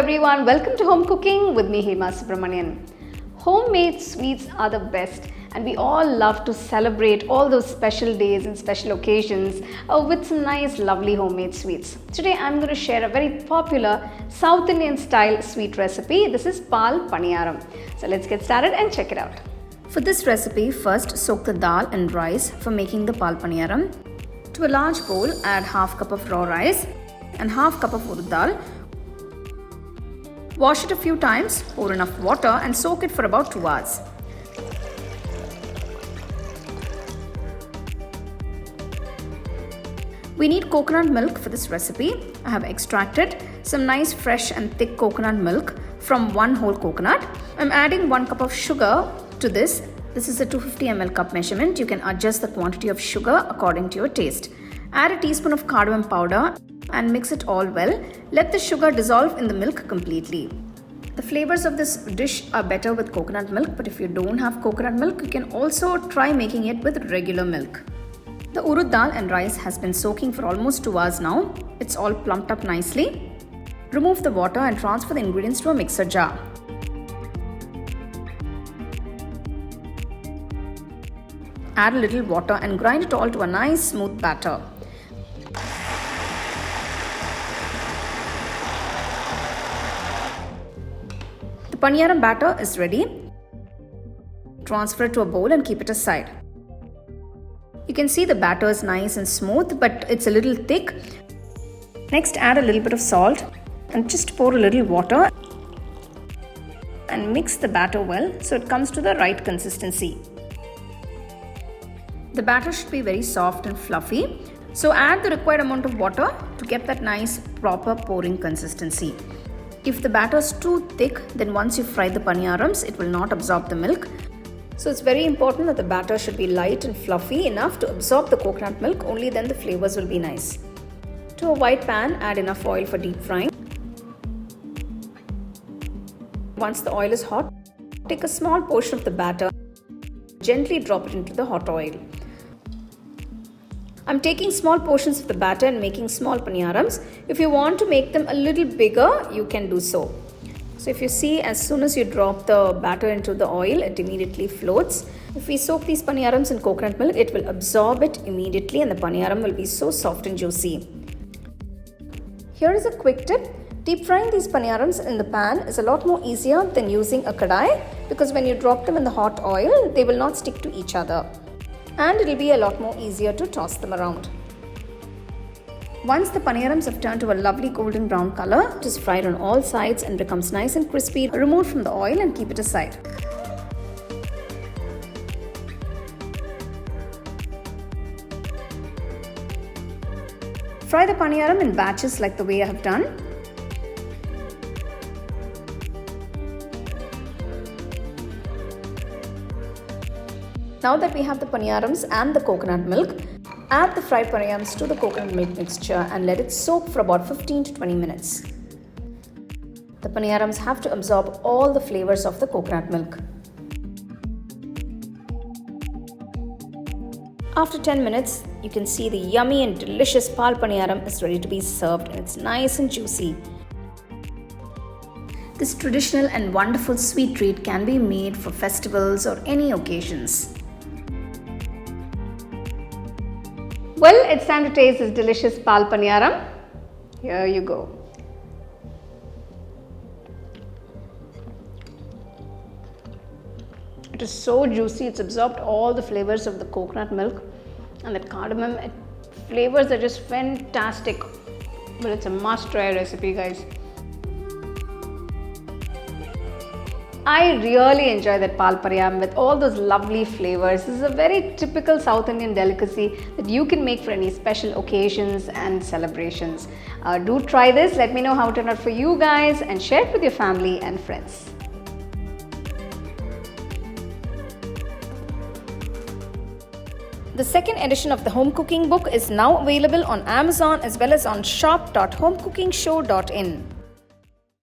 everyone, welcome to Home Cooking with me Hema Subramanian. Homemade sweets are the best and we all love to celebrate all those special days and special occasions with some nice lovely homemade sweets. Today I'm going to share a very popular South Indian style sweet recipe. This is Paal Paniyaram. So let's get started and check it out. For this recipe, first soak the dal and rice for making the Paal Paniyaram. To a large bowl, add half cup of raw rice and half cup of Urad Dal. Wash it a few times, pour enough water and soak it for about 2 hours. We need coconut milk for this recipe. I have extracted some nice fresh and thick coconut milk from one whole coconut. I'm adding 1 cup of sugar to this. This is a 250 ml cup measurement. You can adjust the quantity of sugar according to your taste. Add a teaspoon of cardamom powder and mix it all well. Let the sugar dissolve in the milk completely. The flavors of this dish are better with coconut milk, but if you don't have coconut milk, you can also try making it with regular milk. The Urad Dal and rice has been soaking for almost 2 hours now. It's all plumped up nicely. Remove the water and transfer the ingredients to a mixer jar. Add a little water and grind it all to a nice smooth batter. The paniyaram batter is ready. Transfer it to a bowl and keep it aside. You can see the batter is nice and smooth, but it's a little thick. Next, add a little bit of salt and just pour a little water and mix the batter well so it comes to the right consistency. The batter should be very soft and fluffy, so add the required amount of water to get that nice proper pouring consistency. If the batter is too thick, then once you fry the paniyarams, it will not absorb the milk. So it's very important that the batter should be light and fluffy enough to absorb the coconut milk, only then the flavors will be nice. To a wide pan, add enough oil for deep frying. Once the oil is hot, take a small portion of the batter, gently drop it into the hot oil. I'm taking small portions of the batter and making small paniyarams. If you want to make them a little bigger, you can do so. So if you see, as soon as you drop the batter into the oil, it immediately floats. If we soak these paniyarams in coconut milk, it will absorb it immediately and the paniyaram will be so soft and juicy. Here is a quick tip. Deep frying these paniyarams in the pan is a lot more easier than using a kadai, because when you drop them in the hot oil, they will not stick to each other. And it will be a lot more easier to toss them around. Once the paniyarams have turned to a lovely golden brown color, it is fried on all sides and becomes nice and crispy, remove from the oil and keep it aside. Fry the paniyaram in batches like the way I have done. Now that we have the paniyarams and the coconut milk, add the fried paniyarams to the coconut milk mixture and let it soak for about 15 to 20 minutes. The paniyarams have to absorb all the flavors of the coconut milk. After 10 minutes, you can see the yummy and delicious Paal Paniyaram is ready to be served and it's nice and juicy. This traditional and wonderful sweet treat can be made for festivals or any occasions. Well, it's time to taste this delicious Paal Paniyaram. Here you go. It is so juicy, it's absorbed all the flavors of the coconut milk and that cardamom. Flavors are just fantastic. But it's a must-try recipe, guys. I really enjoy that Paal Paniyaram with all those lovely flavors. This is a very typical South Indian delicacy that you can make for any special occasions and celebrations. Do try this. Let me know how it turned out for you guys and share it with your family and friends. The second edition of the home cooking book is now available on Amazon as well as on shop.homecookingshow.in.